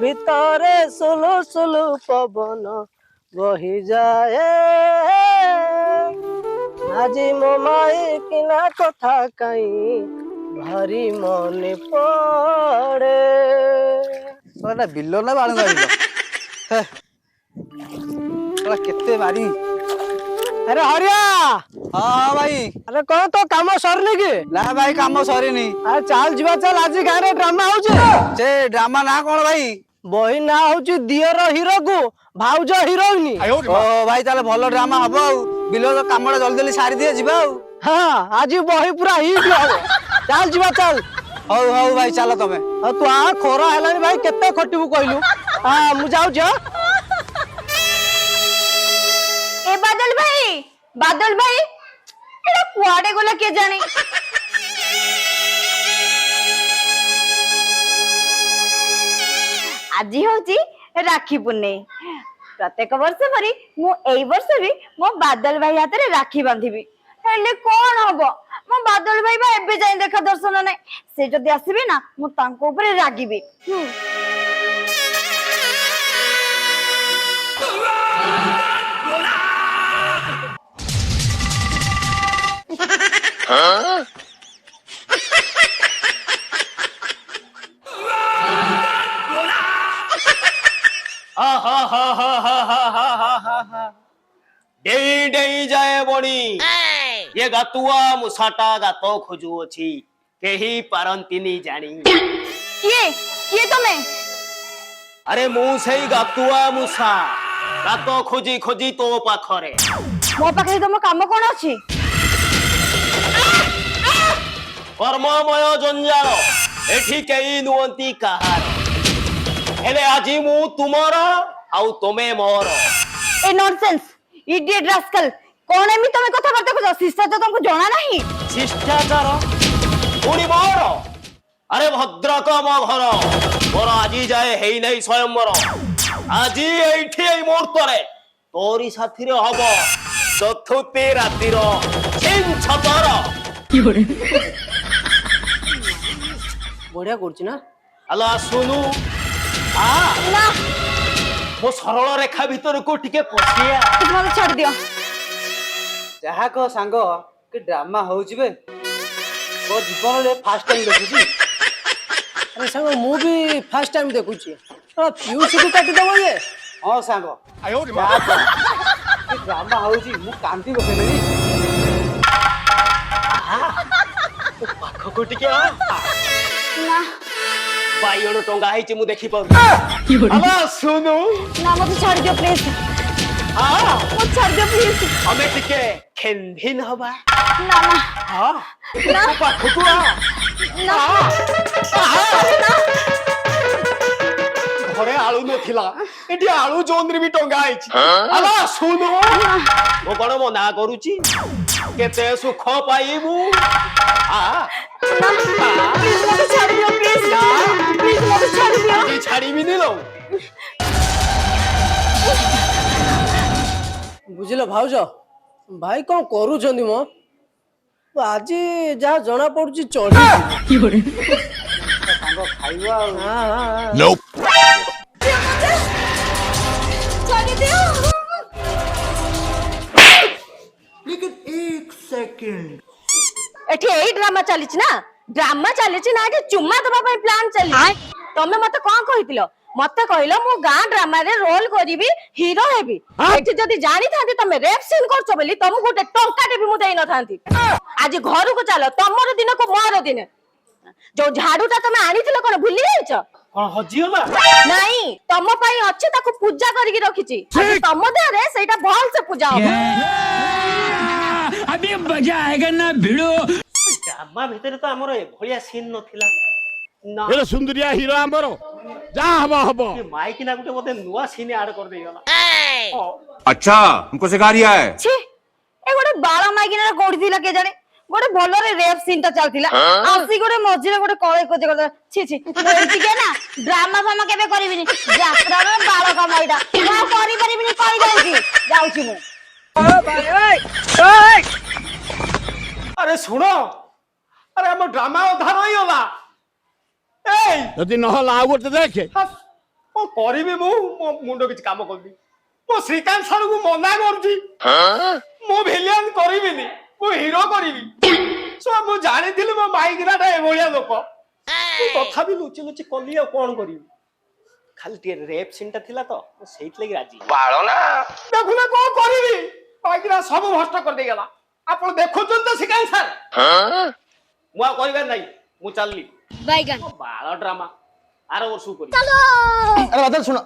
ভিতরে সুলু সুলু পবন বহি যায় আজি মো মাই কিনা কথা কাই ভারি মনে পড়ে। ওটা বিল না বাଳୁଙ୍ଗା ବିଲ କେତେ ବାରି। আরে হরিয়া ହଁ ଭାଇ। আরে কহ তো কাম সরনি কি? ନା ଭାଇ କାମ ସରିନି। আরে চাল ଯିବା ଚାଲ ଆଜି ଗାଁରେ ଡ୍ରାମା ହଉଛି। ସେ ଡ୍ରାମା ନା କଣ ଭାଇ? ବହି ନା ହଉଛି ଦିଅର ହିରୋକୁ ଭାଉଜ ହିରୋଇନି। ଓ ଭାଇ ତାହେଲେ ଭଲ ଡ୍ରାମା ହବ ଆଉ। ବିଲ କାମଟା ଜଲ୍ଦି ଜଲ୍ଦି ସାରି ଦିଏ ଯିବା ଆଉ। ହଁ ଆଜି ବହି ପୁରା ହିଟ୍ ହବ। ଚାଲ ଯିବା ଚାଲ। ହଉ ହଉ ଭାଇ ଚାଲ ତମେ। ଆଉ ତୁ ଆ ଖରା ହେଲାଣି ଭାଇ କେତେ ଖଟିବୁ କହିଲୁ। ହଁ ମୁଁ ଯାଉଛି। ए बादल भाई एटा कुआडे गला के जाने। आज होची राखी पुन्ने प्रत्येक वर्ष परी मु एई वर्ष भी मो बादल भाई हाथ रे राखी बांधिबी। हेले कोन हबो मो बादल भाई बा एबे जाय देखा दर्शन नै से जदी आसीबे ना मु तांको ऊपर रागीबी। डेई डेई जाए बणी ये गातुआ मुसाटा गातो खोजु अछि केही पारंतिनी जानी। किए तमे? अरे मु सेई गातुआ मुसा गातो खोजी खोजी तो पाखरे। मो पाखे तुम काम कोन अछि? कर्ममय जंजाल एठी केही नुवंती कहार हेले आजी मु तुमर आउ तमे मोर। ए नॉनसेंस इडियट रास्कल कोन एमी तमे कथा बार्ता को शिष्टाचार तुमको जाना नहीं? शिष्टाचार पुणी मोर? अरे भद्रक मो घर मोर आजी जाए हेई नहीं स्वयंवर। आजी एठी एई मुहूर्तरे तोरी साथी रे हबो चतुर्थी रातिर छिन छतर। ବଢିଆ କରୁଛି ନା। अला सुनु आ ना मो सरल रेखा भीतर को टिके पसिया। तुम मते छोड़ दियो। ଯାହା କହ ସାଙ୍ଗ କି ଡ୍ରାମା ହଉଛି ବେ ମୋ ଜୀବନରେ ଫାଷ୍ଟ ଟାଇମ ଦେଖୁଛି। ଆରେ ସାଙ୍ଗ ମୁଁ ବି ଫାର୍ଷ୍ଟ ଟାଇମ ଦେଖୁଛି। ପିୟୁଷକୁ କାଟିଦବ ଇଏ। ହଁ ସାଙ୍ଗ ଡ୍ରାମା ହଉଛି ମୁଁ କାନ୍ଦି ପକେଇଲିଣି। पाखको टिके आ ना बाइयों टंगा है मु देखी पाऊ। अला सुनु ना मते छोड़ दियो प्लीज। हां मते छोड़ दियो प्लीज। हमें टिके खेनभिन हबा। ना ना हां ना पाखको आ ना ना घरे आलू नथिला एटी आलू जोंद्री भी टंगा आइछि। अला सुनु मो कोन मना करूची केते सुख पाइबू। आ प्लीज मते छोड़ दियो प्लीज। प्लीज मते छोड़ दियो। आजी छाड़ी भी नहीं लो। ବୁଝିଲ ଭାଉଜ ଭାଇ କଣ କରୁଛନ୍ତି ମୋ ଆଜି ଯାହା ଜଣା ପଡୁଛି ଚଢି। ସାଙ୍ଗ ଖାଇବା ଆଉ। छोड़ दियो। लेकिन एक सेकंड एठी एई ड्रामा चलिछ ना ड्रामा चलिछ ना कि चुम्मा दबा पई प्लान चली। तमे मते कोन कहितिलो? मते कहिलो मु गां ड्रामा रे रोल करिवि हीरो हेबी। एठी जदी जानि थांती तमे रेप सीन करछो बोली तमु गोटे टंकाटे भी मु देई न थांती। आज घर को चलो तमरो दिन को मोर दिन। जो झाड़ूटा तमे आनिथिलो कोन भूली जाइछो? कोन हजियोला नहीं तम पई अछि ताको पूजा करिकि रखिछि। तम देरे सेटा भल से पूजा हो। अभी मजा आएगा ना भिड़ो। ड्रामा भीतर तो हमर ए भलिया सीन नथिला ना। ये सुंदरिया हीरो हमरो जा हवा हबो ये माइक ना गुटे मते नुवा सीन ऐड कर देई गला। अच्छा हमको सिखा रिया है। छी ए गोटे बाळा माइकिना कोडी थिला के जाने गोटे भलो रे रेप सीन ता चलतिला आसी गोटे मझिरे गोटे कळे कोजे कर। छी छी एति के ना ड्रामा फामा केबे करिबिनी यात्रा रे बाळ कमाइडा ना करि परिबिनी कहि जाउची मु। ओ भाई ओए अरे सुनो अरे हम ड्रामा उधार होई होला। ए यदि नहला आउ गोटे देखे କଣ କରିବି ମୁଁ ମୋ ମୁଣ୍ଡ କିଛି କାମ କରୁନି ମୁଁ ଶ୍ରୀକାନ୍ତ ସାରକୁ ମନା କରୁଛି ମୁଁ ଭିଲିଆନ କରିବିନି ମୁଁ ହିରୋ କରିବି ମୁଁ ଜାଣିଥିଲି ମୋ ମାଇକିନାଟା ଏଭଳିଆ ଲୋକ ମୁଁ ତଥାପି ଲୁଚି ଲୁଚି କଲି ଆଉ କଣ କରିବି ଖାଲି ଟିକେ ରେପ୍ ସିନ୍ଟା ଥିଲା ତ ମୁଁ ସେଇଥିଲାଗି ରାଜି ଦେଖୁନା କଣ କରିବି ମାଇକିନା ସବୁ ଭଷ୍ଟ କରିଦେଇଗଲା ଆପଣ ଦେଖୁଛନ୍ତି ତ ଶ୍ରୀକାନ୍ତ ସାର ମୁଁ ଆଉ କରିବାର ନାହିଁ ମୁଁ ଚାଲିଲି ବାଳ ଡ୍ରାମା ଆର ବର୍ଷକୁ କରିବି ଆରେ ବାଦଲ ଶୁଣ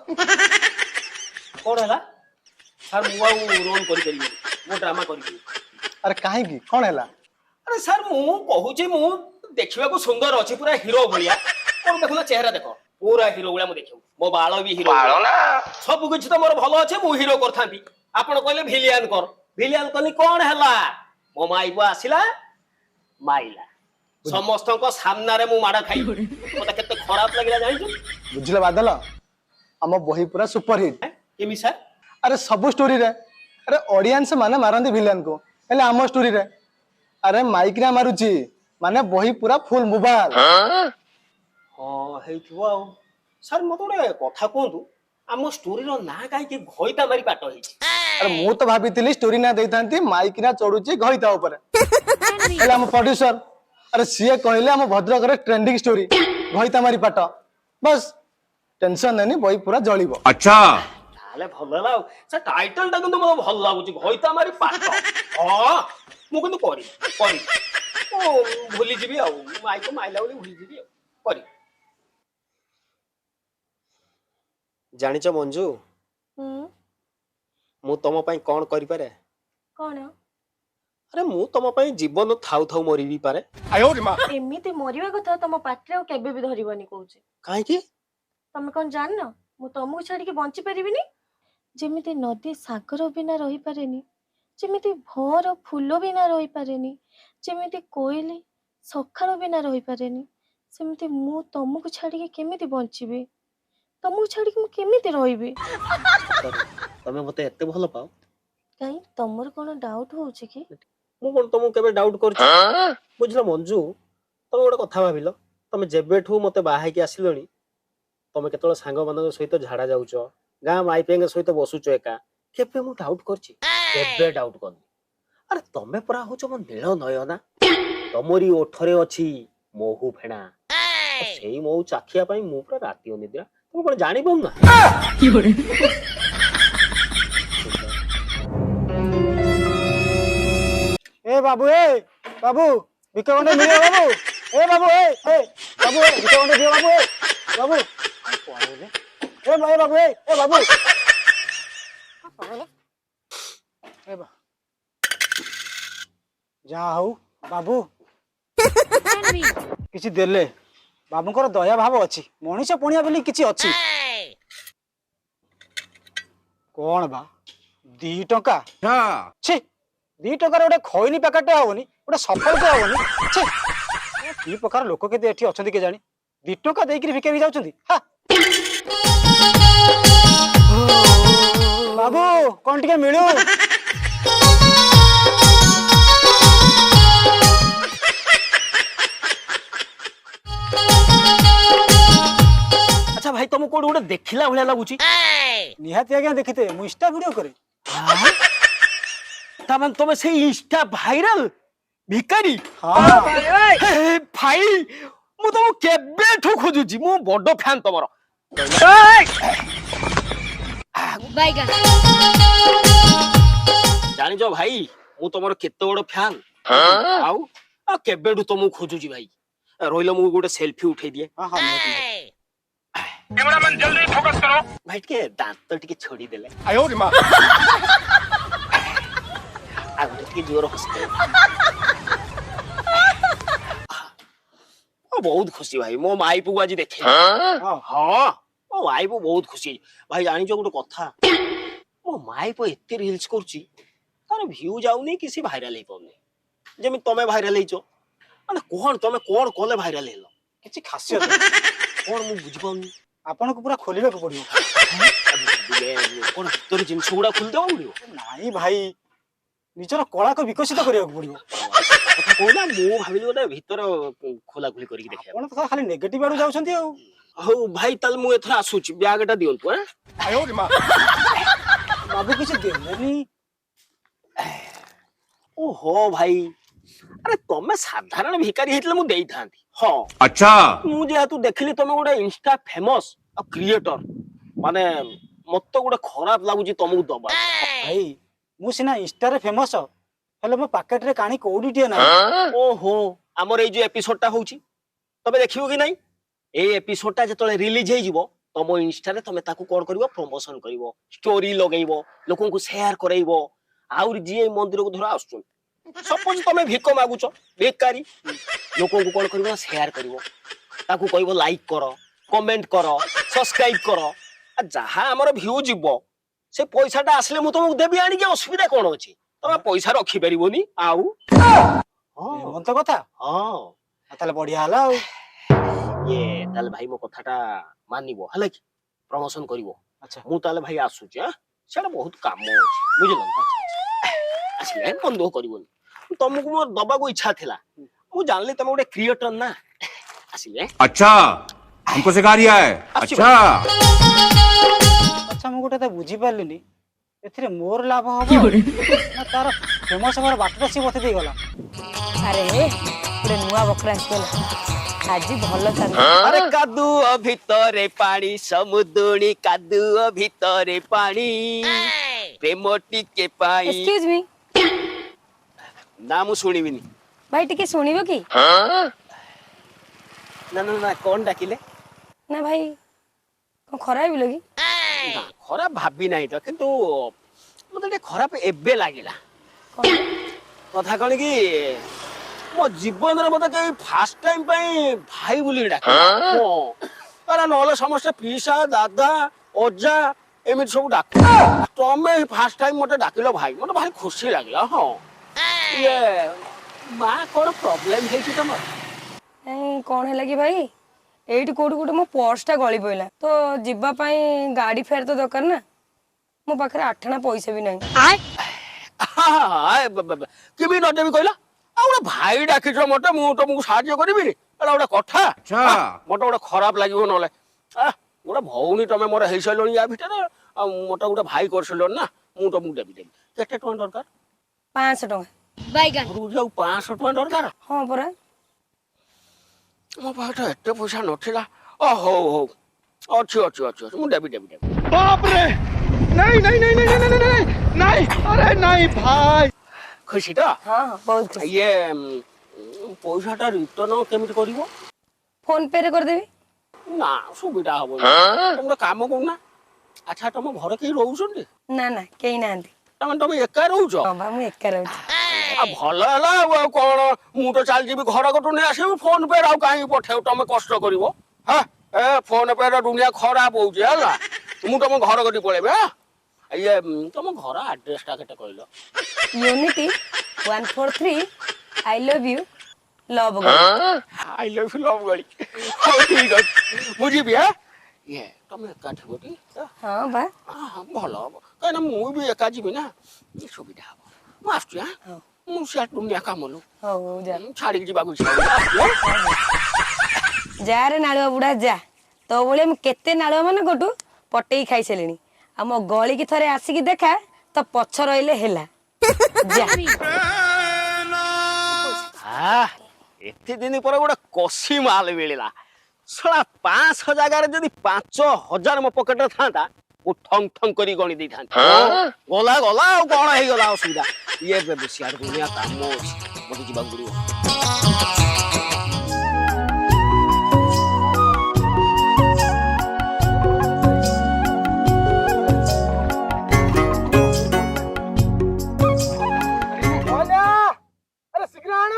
କଣ ହେଲା ସାର୍ ମୁଁ ଆଉ ରୋଲ କରିପାରିବି ମୁଁ ଡ୍ରାମା କରିବି ଆରେ କାହିଁକି କଣ ହେଲା ଆରେ ସାର୍ ମୁଁ କହୁଛି ମୁଁ ଦେଖିବାକୁ ସୁନ୍ଦର ଅଛି ପୁରା ହିରୋ ଭଳିଆ କଣ ଦେଖୁନା ଚେହେରା ଦେଖ ପୁରା ହିରୋ ଭଳିଆ ମୁଁ ଦେଖିବୁ ମୋ ବାଳ ବି ହିରୋ ସବୁ କିଛି ତ ମୋର ଭଲ ଅଛି ମୁଁ ହିରୋ କରିଥାନ୍ତି ଆପଣ କହିଲେ ଭିଲିଆନ କର ଭିଲିଆନ କଲି କଣ ହେଲା ମୋ ମାଇପ ଆସିଲା ମାଇଲା ସମସ୍ତଙ୍କ ସାମ୍ନାରେ ମୁଁ ମାଡ ଖାଇବି ମତେ କେତେ ଖରାପ ଲାଗିଲା ଜାଣିଛୁ ବୁଝିଲ ବାଦଲ ଆମ ବହି ପୁରା ସୁପର ହିଟ୍ କେମିତି ସାର୍ ଆରେ ସବୁ ଷ୍ଟୋରୀରେ ଆରେ ଅଡିଏନ୍ସ ମାନେ ମାରନ୍ତି ଭିଲିଆନ କୁ ହେଲେ ଆମ ଷ୍ଟୋରୀରେ ଆରେ ମାଇକିନା ମାରୁଛି ମାନେ ବହି ପୁରା ଫୁଲ ମୋବାଇଲ ହଁ ହେଇଥିବ ଆଉ ସାର୍ ମତେ ଗୋଟେ କଥା କୁହନ୍ତୁ ଆମ ଷ୍ଟୋରୀର ନାଁ କାହିଁକି ଘଇତା ମାରି ପାଟ ହେଇଛି ଆରେ ମୁଁ ତ ଭାବିଥିଲି ଷ୍ଟୋରୀ ନା ଦେଇଥାନ୍ତି ମାଇକିନା ଚଢୁଛି ଘଇତା ଉପରେ ହେଲେ ଆମ ପ୍ରଡ୍ୟୁସର ଆରେ ସିଏ କହିଲେ ଆମ ଭଦ୍ରକରେ ଟ୍ରେଣ୍ଡିଂ ଷ୍ଟୋରୀ ଘଇତା ମାରି ପାଟ ବସ୍ ଟେନସନ ନେନି ବହି ପୁରା ଜଳିବ अच्छा ତାହେଲେ ଭଲ ହେଲା ଆଉ ସେ ଟାଇଟଲ ଟା କିନ୍ତୁ ମୋତେ ଭଲ ଲାଗୁଛି ଘଇତା ମାରି ପାଟ ହଁ ମୁଁ କିନ୍ତୁ କରିବି ମୁଁ ଭୁଲିଯିବି ଆଉ ମାଇକ ମାଇଲା ବୋଲି ଭୁଲିଯିବି ଆଉ କରିବି ଜାଣିଛ ମଞ୍ଜୁ ମୁଁ ତମ ପାଇଁ କଣ କରିପାରେ କଣ ଆରେ ମୁଁ ତମ ପାଇଁ ଜୀବନ ଥାଉ ଥାଉ ମରି ବି ପାରେ ଏମିତି ମରିବା କଥା ତମ ପାଟିରେ ଆଉ କେବେ ବି ଧରିବନି କହୁଛି କାହିଁକି ତମେ କଣ ଜାଣିନ ମୁଁ ତମକୁ ଛାଡିକି ବଞ୍ଚି ପାରିବିନି ଯେମିତି ନଦୀ ସାଗର ବିନା ରହିପାରେନି ଯେମିତି ଭଅର ଫୁଲ ବିନା ରହିପାରେନି ଯେମିତି କୋଇଲି ସକାଳ ବିନା ରହିପାରେନି ସେମିତି ମୁଁ ତମକୁ ଛାଡିକି କେମିତି ବଞ୍ଚିବି ତମକୁ ଛାଡିକି ମୁଁ କେମିତି ରହିବି ତମେ ମତେ ଏତେ ଭଲ ପାଅ କାହିଁ ତମର କଣ ଡାଉଟ ହଉଛି କି ମୁଁ କଣ ତମକୁ କେବେ ଡାଉଟ କରିଛି ବୁଝିଲ ମଞ୍ଜୁ ତମେ ଗୋଟେ କଥା ଭାବିଲ ତମେ ଯେବେଠୁ ମତେ ବାହା ହେଇକି ଆସିଲଣି ତମେ କେତେବେଳେ ସାଙ୍ଗମାନଙ୍କ ସହିତ ଝାଡା ଯାଉଛ ଗାଁ ମାଇପିଙ୍କ ସହିତ ବସୁଛ ଏକା କେବେ ମୁଁ ଡାଉଟ କରିଛି କେବେ ଡାଉଟ କରିନି ଆରେ ତମେ ପରା ହଉଛ ମୋ ନୀଳ ନୟନା ତମରି ଓଠରେ ଅଛି ମହୁ ଫେଣା ସେଇ ମହୁ ଚାଖିବା ପାଇଁ ମୁଁ ପୁରା ରାତି ଅନିଦ୍ରା ତମେ କଣ ଜାଣିପାରୁ ନା ए बाबू ଭିକ ଖଣ୍ଡେ ମିଳିବ ବାବୁ ଏ ବାବୁ ବାବୁ ଭିକ ଖଣ୍ଡେ ଦିଅ ବାବୁ ବାବୁ ବାବୁ ବାବୁ ଯାହା ହଉ ବାବୁ କିଛି ଦେଲେ ବାବୁଙ୍କର ଦୟା ଭାବ ଅଛି ମଣିଷ ପଣିଆ ବୋଲି କିଛି ଅଛି କଣ ବା 2 ଟଙ୍କା ଛି 2 ଟଙ୍କାର ଗୋଟେ ଖଇନି ପ୍ୟାକେଟଟେ ହବନି ଗୋଟେ ସଫଳଟେ ହବନି ଛି କି ପ୍ରକାର ଲୋକ କେତେ ଏଠି ଅଛନ୍ତି କେଜାଣି 2 ଟଙ୍କା ଦେଇକିରି ଭିକା ବି ଯାଉଛନ୍ତି ବାବୁ କଣ ଟିକେ ମିଳୁ ଆଚ୍ଛା ଭାଇ ତମକୁ କୋଉଠି ଗୋଟେ ଦେଖିଲା ଭଳିଆ ଲାଗୁଛି ନିହାତି ଆଜ୍ଞା ଦେଖିତେ ମୁଁ ଇନଷ୍ଟା ଭିଡିଓ କରେ ତାମାନେ ତମେ ସେଇ ଇନଷ୍ଟା ଭାଇରାଲ ଭିକାରୀ ଭାଇ ମୁଁ ତମକୁ କେବେଠୁ ଖୋଜୁଛି ମୁଁ ବଡ ଫ୍ୟାନ ତମର ଜାଣିଛ ଭାଇ ମୁଁ ତମର କେତେ ବଡ ଫ୍ୟାନ ଆଉ କେବେଠୁ ତମକୁ ଖୋଜୁଛି ଭାଇ ରହିଲ ମୁଁ ଗୋଟେ ସେଲଫି ଉଠେଇ ଦିଏ ଭାଇ ଟିକେ ଦାନ୍ତ ଟିକେ ଛଡି ଦେଲେ ଆଉ ଟିକେ ଜୋର ହସିଲେ ବହୁତ ଖୁସି ଭାଇ ମୋ ମାଇପକୁ ଆଜି ଦେଖେ ହଁ ମୋ ମାଇପ ବହୁତ ଖୁସି ଭାଇ ଜାଣିଛ ଗୋଟେ କଥା ମୋ ମାଇପ ଏତେ ରିଲ୍ସ କରୁଛି ତାର ଭିଉ ଯାଉନି କି ସେ ଭାଇରାଲ ହେଇପାରୁନି ଯେମିତି ତମେ ଭାଇରାଲ ହେଇଛ ମାନେ କଣ ତମେ କଣ କଲେ ଭାଇରାଲ ହେଲ କିଛି ଖାସିୟତ କଣ ମୁଁ ବୁଝିପାରୁନି ଆପଣଙ୍କୁ ପୁରା ଖୋଲିବାକୁ ପଡିବ କଣ ଭିତର ଜିନିଷ ଗୁଡା ଖୋଲିଦେବାକୁ ପଡିବ ନାଇଁ ଭାଇ ନିଜର କଳାକୁ ବିକଶିତ କରିବାକୁ ପଡିବ କଥା କହୁନା ମୁଁ ଭାବିଲି ଗୋଟେ ଭିତର ଖୋଲାଖୋଲି କରିକି ଦେଖିବା। ଆପଣ ତ ଖାଲି ନେଗେଟିଭ ଆଡୁ ଯାଉଛନ୍ତି ଆଉ। ହଉ ଭାଇ ତାହେଲେ ମୁଁ ଏଥର ଆସୁଛି ବ୍ୟାଗ ଟା ଦିଅନ୍ତୁ। ବାବୁ କିଛି ଦେଲେନି। ଓହୋ ଭାଇ ଆରେ ତମେ ସାଧାରଣ ଭିକାରୀ ହେଇଥିଲେ ମୁଁ ଦେଇଥାନ୍ତି। ହଁ अच्छा ମୁଁ ଯେହେତୁ ଦେଖିଲି ତମେ ଗୋଟେ ଇନଷ୍ଟା ଫେମସ ଆଉ କ୍ରିଏଟର ମାନେ ମତେ ଗୋଟେ ଖରାପ ଲାଗୁଛି ତମକୁ ଦବା। ଭାଇ ମୁଁ ସିନା ଇନଷ୍ଟାରେ ଫେମସ ହେଲେ ମୋ ପାକେଟରେ କାଣି କୋଉଠିଟିଏ ନାହିଁ। ଓହୋ ଆମର ଏଇ ଯୋଉ ଏପିସୋଡ ଟା ହଉଛି ତମେ ଦେଖିବ କି ନାଇଁ? ଏଇ ଏପିସୋଡ ଟା ଯେତେବେଳେ ରିଲିଜ ହେଇଯିବ ତମ ଇନଷ୍ଟାରେ ତମେ ତାକୁ କଣ କରିବ ପ୍ରମୋଶନ କରିବ ଷ୍ଟୋରି ଲଗେଇବ ଲୋକଙ୍କୁ ସେୟାର କରେଇବ। ଆହୁରି ଯିଏ ମନ୍ଦିରକୁ ଧର ଆସୁଛନ୍ତି ସପୋଜ ତମେ ଭିକ ମାଗୁଛ ଭିକାରୀ ଲୋକଙ୍କୁ କଣ କରିବ ସେୟାର କରିବ ତାକୁ କହିବ ଲାଇକ୍ କର କମେଣ୍ଟ କର ସବସ୍କ୍ରାଇବ କର ଯାହା ଆମର ଭିଉ ଯିବ ସେ ପଇସାଟା ଆସିଲେ ମୁଁ ତମକୁ ଦେବି ଆଣିକି ଅସୁବିଧା କଣ ଅଛି ତମେ ପଇସା ରଖିପାରିବନି ଆଉ ଏମନ୍ତ କଥା ହଁ ତାହେଲେ ବଢିଆ ହେଲା ଆଉ। ଇଏ ତାହେଲେ ଭାଇ ମୋ କଥାଟା ମାନିବ ହେଲା କି ପ୍ରମୋଶନ କରିବ। ଆଚ୍ଛା ମୁଁ ତାହେଲେ ଭାଇ ଆସୁଛି ସେଟା ବହୁତ କାମ ଅଛି ବୁଝିଲ ଆସିଲେ ମନ ଦୁଃଖ କରିବନି ତମକୁ ମୋର ଦବାକୁ ଇଚ୍ଛା ଥିଲା ମୁଁ ଜାଣିଲି ତମେ ଗୋଟେ କ୍ରିଏଟର ନା ଆସିଲେ अच्छा हमको सिखा रिया है अच्छा ଆଚ୍ଛା ମୁଁ ଗୋଟେ ବୁଝିପାରିଲିନି ଏଥିରେ ମୋର ଲାଭ ହବ ନା ତାର ଫେମସ ହବାର ବାଟଟା ସିଏ ବତେଇ ଦେଇଗଲା। ଆରେ ଗୋଟେ ନୂଆ ବକରା ଆସିଗଲା ଆଜି ଭଲ ଚାଲୁ। ଆରେ କାଦୁଅ ଭିତରେ ପାଣି ସମୁଦୁଣି କାଦୁଅ ଭିତରେ ପାଣି ପ୍ରେମ ଟିକେ ପାଇ ଏକ୍ସକ୍ୟୁଜ ମି ନା ମୁଁ ଶୁଣିବିନି। ଭାଇ ଟିକେ ଶୁଣିବ କି? ନା ନା ନା କଣ ଡାକିଲେ? ନା ଭାଇ କଣ ଖରାପ ଭାବିଲ କି? ନା ଖରାପ ଭାବି ନାହିଁ ତ କିନ୍ତୁ ମତେ ଟିକେ ଖରାପ ଏବେ ଲାଗିଲା। କଥା କଣ କି ମୋ ଜୀବନରେ ମତେ କେହି ଫାର୍ଷ୍ଟ ଟାଇମ ପାଇଁ ଭାଇ ବୋଲି ଡାକିଲା। ନହେଲେ ସମସ୍ତେ ପିସା ଦାଦା ଅଜା ଏମିତି ସବୁ ଡାକୁ ତମେ ଫାର୍ଷ୍ଟ ଟାଇମ ମତେ ଡାକିଲ ଭାଇ ମତେ ଭାରି ଖୁସି ଲାଗିଲା। ହଁ ଇଏ ମା କଣ ପ୍ରୋବ୍ଲେମ ହେଇଛି ତମର? କଣ ହେଲା କି ଭାଇ ଏଇଠି କୋଉଠି ଗୋଟେ ମୋ ପର୍ସ ଟା ଗଳି ପଇଲା ତ ଯିବା ପାଇଁ ଗାଡି ଫେୟାର ତ ଦରକାର ନା ମୋ ପାଖରେ 8 ଆଣା ପଇସା ବି ନାହିଁ। କେମିତି ନଦେବି କହିଲ ଆଉ ଗୋଟେ ଭାଇ ଡାକିଛ ମତେ ମୁଁ ତମକୁ ସାହାଯ୍ୟ କରିବିନି ଏଇଟା ଗୋଟେ କଥା। अच्छा ମତେ ଗୋଟେ ଖରାପ ଲାଗିବ ନହେଲେ ଗୋଟେ ଭଉଣୀ ତମେ ମୋର ହେଇସାରିଲଣି ୟା ଭିତରେ ଆଉ ମତେ ଗୋଟେ ଭାଇ କରିସାରିଲଣି ନା ମୁଁ ତମକୁ ଦେବି କେତେ ଟଙ୍କା ଦରକାର? 500 ଟଙ୍କା। ଆଉ 500 ଟଙ୍କା ଦରକାର? ହଁ ପରା ମୋ ପାଖରେ ଏତେ ପଇସା ନଥିଲା। ହଉ ହଉ ଅଛି ଅଛି ଅଛି ଅଛି ମୁଁ ଦେବି ଦେବି ଦେବି। बाप रे नहीं नहीं नहीं नहीं नहीं नहीं नहीं अरे नहीं भाई ଖୁସି ତ? ହଁ ବହୁତ ଖୁସି। ଇଏ ପଇସାଟା ରିଟର୍ନ କେମିତି କରିବ? ଫୋନ ପେ ରେ କରିଦେବି। ନା ସୁବିଧା ହବନି ତମେ ଗୋଟେ କାମ କରୁନା। ଆଚ୍ଛା ତମ ଘରେ କେହି ରହୁଛନ୍ତି? ନା ନା କେହି ନାହାନ୍ତି। ତମେ ଏକା ରହୁଛ? ହଁ ବା ମୁଁ ଏକା ରହୁଛି। ଭଲ ହେଲା ଆଉ କଣ ମୁଁ ତ ଚାଲିଯିବି ଘର କଟୁ ନେଇ ଆସିବି ଫୋନ ପେ ଆଉ କାହିଁକି ପଠେଇବ ତମେ କଷ୍ଟ କରିବ। ଏ ଫୋନ ପେ ର ଦୁନିଆ ଖରାପ ହଉଛି ହେଲା ମୁଁ ତମ ଘର କଟି ପଳେଇବି। ଇଏ ତମ ଘର ଆଡ୍ରେସ ଟା କେତେ କହିଲ? Unity 143 I love you love I love you love ଗଳି। ହଉ ଠିକ ଅଛି ମୁଁ ଯିବି। ଇଏ ତମେ ଏକା ଥିବ ଟି? ହଁ ବା ଭଲ ହବ କାହିଁକିନା ମୁଁ ବି ଏକା ଯିବି ନା ସୁବିଧା ହବ। ମୁଁ ଆସୁଛି ମୁଁ ସିଆଡେ ଦୁନିଆ କାମlu ହଉ ଯା ଛାଡିକି ଯିବାକୁ ଇଚ୍ଛା ଯା ରେ ନାଳୁଆ ବୁଢା ଯା ତୋ ଭଳିଆ ମୁଁ କେତେ ନାଳୁଆ ମାନେ ଗୋଟୁ ପଟେଇ ଖାଇସାରିଲିଣି ଆଉ ମୋ ଗଳିକି ଥରେ ଆସିକି ଦେଖା ତ ପଛ ରହିଲେ ହେଲା ଯା। ଏତେ ଦିନ ପରେ ଗୋଟେ କଷି ମାଲ ମିଳିଲା ଶଳା 500 ଜାଗାରେ ଯଦି 5000 ମୋ ପକେଟରେ ଥାନ୍ତା ମୁଁ ଠଙ୍ଗ ଠଙ୍ଗ କରି ଗଣି ଦେଇଥାନ୍ତି। ଗଲା ଗଲା ଆଉ କଣ ହେଇଗଲା ଅସୁବିଧା। ଇଏ ସିଆଡେ ଦୁନିଆ କାମ ଅଛି ମତେ ଯିବାକୁ ପଡିବ। ଆରେ ଶୀଘ୍ର ଆଣ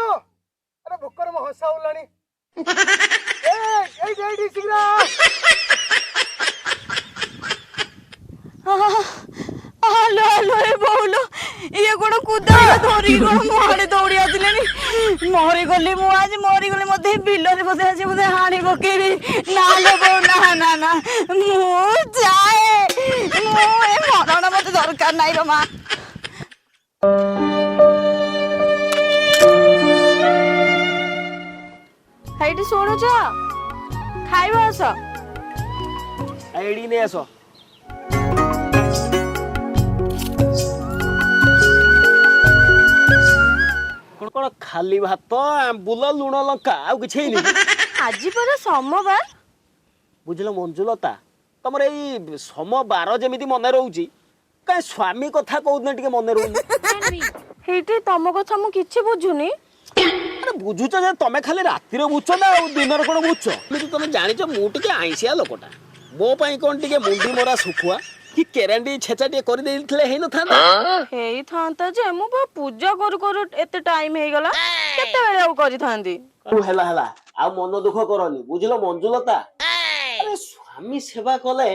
ଆରେ ଭୋକରେ ମୋ ହସା ଉଲାଣି। ଏଇଠି ଶୀଘ୍ର ହାଲୋ ହାଲୋ ଏ ବୋଉଲୋ ଇଏ କଣ କୁଦା ଧରିକି କଣ ମୋ ଆଡେ ଦୌଡି ଆସିଲେନି ମରିଗଲି ମୁଁ ଆଜି ମରିଗଲି ମତେ ବିଲରେ ବୋଧେ ଆଜି ବୋଧେ ହାଣି ପକେଇବି। ନା ଲୋ ବୋଉ ନା ନା ନା ମୁଁ ଯାଏ ମୁଁ ଏ ମରଣ ମତେ ଦରକାର ନାହିଁ ର ମା। ହେଇଠି ଶୁଣୁଛ ଖାଇବା ଆସ। ଏଇଠି ନେଇ ଆସ। କଣ କଣ ଖାଲି ଭାତ ଆମ୍ବୁଲ ଲୁଣ ଲଙ୍କା ଆଉ କିଛି ହେଇନି? ଆଜି ପରା ସୋମବାର। ବୁଝିଲ ମଞ୍ଜୁଲତା, ତମର ଏଇ ସୋମବାର ଯେମିତି ମନେ ରହୁଛି, କାହିଁ ସ୍ୱାମୀ କଥା କୋଉଦିନ ଟିକେ ମନେ ରହୁନି? ହେଇଠି ତମ କଥା ମୁଁ କିଛି ବୁଝୁନି। ଆରେ ବୁଝୁଛ ଯେ ତମେ ଖାଲି ରାତିରେ ବୁଝୁଛ ନା ଆଉ ଦିନରେ କଣ ବୁଝୁଛ? କିନ୍ତୁ ତମେ ଜାଣିଛ ମୁଁ ଟିକେ ଆଇଁଷିଆ ଲୋକଟା, ମୋ ପାଇଁ କଣ ଟିକେ ମୁଣ୍ଡି ମରା ଶୁଖୁଆ କି କେରାଣ୍ଡି ଛେଚା ଟିକେ କରିଦେଇଥିଲେ ହେଇନଥାନ୍ତା? ହେଇଥାନ୍ତା ଯେ ମୁଁ ବା ପୂଜା କରୁ କରୁ ଏତେ ଟାଇମ ହେଇଗଲା, କେତେବେଳେ ଆଉ କରିଥାନ୍ତି। ହେଲା ହେଲା, ଆଉ ମନ ଦୁଃଖ କରନି। ବୁଝିଲ ମଞ୍ଜୁଲତା, ଆରେ ସ୍ୱାମୀ ସେବା କଲେ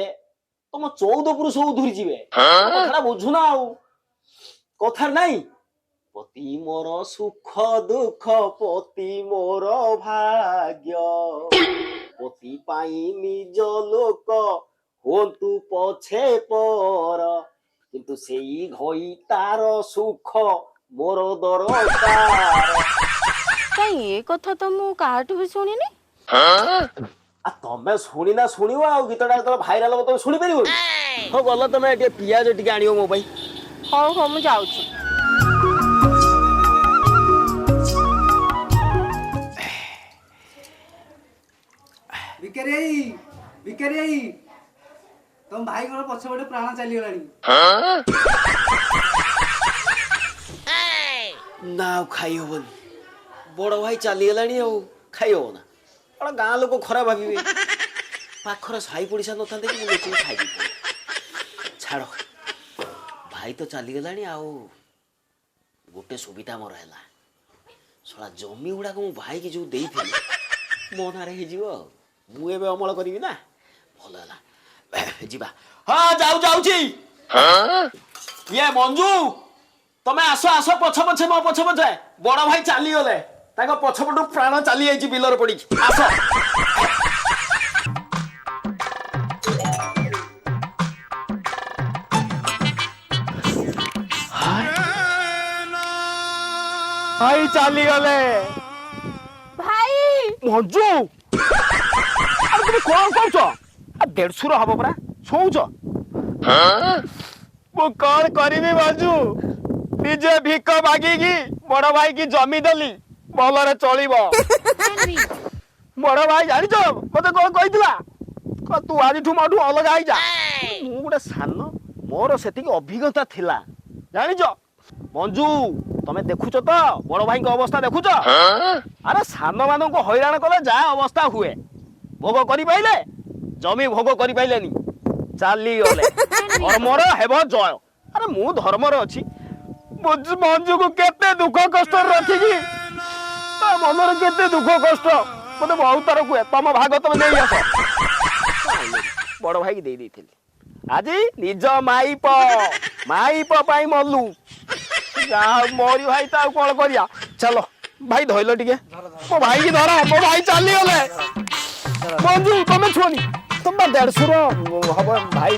ତମ 14 ପୁରୁଷ ଉଧୁରି ଯିବେ। କଥାଟା ବୁଝୁନା ଆଉ। କଥା ନାଇଁ, ପତି ମୋର ସୁଖ ଦୁଃଖ, ପତି ମୋର ଭାଗ୍ୟ, ପତି ପାଇଁ ନିଜ ଲୋକ ହୁଅନ୍ତୁ ପଛେ ପର, କିନ୍ତୁ ସେଇ ଘଇ ତାର ସୁଖ ମୋର ଦରକାର। କାଇଁ ଏ କଥା ତ ମୁଁ କାହାଠୁ ବି ଶୁଣିନି। ଆ ତମେ ଶୁଣିନା ଶୁଣିବ, ଆଉ ଗୀତଟା ଯେତେବେଳେ ଭାଇରାଲ ହବ ତମେ ଶୁଣିପାରିବ? ହଉ ଗଲ ତମେ ଟିକେ ପିଆଜ ଟିକେ ଆଣିବ ମୋ ପାଇଁ। ହଉ ହଉ ମୁଁ ଯାଉଛି। ଭିକାରୀ ତମ ଭାଇଙ୍କର ପଛପଟେ ପ୍ରାଣ ଚାଲିଗଲାଣି। ନା ଆଉ ଖାଇ ହବନି, ବଡ ଭାଇ ଚାଲିଗଲାଣି, ଆଉ ଖାଇ ହବ ନା। କଣ ଗାଁ ଲୋକ ଖରାପ ଭାବିବେ। ପାଖରେ ସାହି ପଡିଶା ନଥାନ୍ତେ କି ମୁଁ ଲୁଚିକି ଖାଇବି। ଛାଡ, ଭାଇ ତ ଚାଲିଗଲାଣି, ଆଉ ଗୋଟେ ସୁବିଧା ମୋର ହେଲା। ଶଳା ଜମି ଗୁଡାକ ମୁଁ ଭାଇକି ଯୋଉ ଦେଇଥିଲି ମୋ ନାଁରେ ହେଇଯିବ। ଆଉ ମୁଁ ଏବେ ଅମଳ କରିବି ନା, ଭଲ ହେଲା। ଯିବା। ହଁ ଯାଉଛି। ଇଏ ମଞ୍ଜୁ, ତମେ ଆସ ଆସ, ପଛ ପଛେ ମୋ ପଛ ପଛେ। ବଡ ଭାଇ ଚାଲିଗଲେ, ତାଙ୍କ ପଛପଟୁ ପ୍ରାଣ ଚାଲି ଯାଇଛି ବିଲରେ ପଡିକି। ଆସ। ଭାଇ ଚାଲିଗଲେ। ଭାଇ ମଞ୍ଜୁ, ଆରେ তুমি କଣ କରୁଛ? 150 ହବ ପରା, ଶୋଉଛ? ମୁଁ କଣ କରିବି ମଞ୍ଜୁ, ନିଜେ ଭିକ ମାଗିକି ବଡ ଭାଇ କି ଜମି ଦେଲି ଭଲରେ ଚଳିବ। ବଡ ଭାଇ ଜାଣିଛ ମତେ କଣ କହିଥିଲା? ତୁ ଆଜିଠୁ ମୋଠୁ ଅଲଗା ହେଇଯା। ମୁଁ ଗୋଟେ ସାନ, ମୋର ସେତିକି ଅଭିଜ୍ଞତା ଥିଲା ଜାଣିଛ। ମଞ୍ଜୁ, ତମେ ଦେଖୁଛ ତ ବଡ ଭାଇଙ୍କ ଅବସ୍ଥା ଦେଖୁଛ? ଆରେ ସାନ ମାନଙ୍କୁ ହଇରାଣ କଲେ ଯାହା ଅବସ୍ଥା ହୁଏ। ଭୋଗ କରିପାଇଲେ, ଜମି ଭୋଗ କରିପାଇଲେନି, ଚାଲିଗଲେ। ଧର୍ମର ହେବ ଜୟ। ଆରେ ମୁଁ ଧର୍ମରେ ଅଛି। ମଞ୍ଜୁକୁ କେତେ ଦୁଃଖ କଷ୍ଟରେ ରଖିକି, ତା ମନରେ କେତେ ଦୁଃଖ କଷ୍ଟ ମତେ ବହୁତ ଥର କୁହେ, ତମ ଭାଗ ତମେ ନେଇ ଆସ। ବଡ ଭାଇକି ଦେଇ ଦେଇଥିଲି। ଆଜି ନିଜ ମାଇପ ପାଇଁ ମଲୁ। ଯାହା ମୋରି ଭାଇ ତ, ଆଉ କଣ କରିବା। ଚାଲ ଭାଇ ଧଇଲ ଟିକେ, ମୋ ଭାଇ କି ଧର, ମୋ ଭାଇ ଚାଲିଗଲେ। ମଞ୍ଜୁ ତମେ ଛୁଅନି, ତମ 150 ହବ ଭାଇ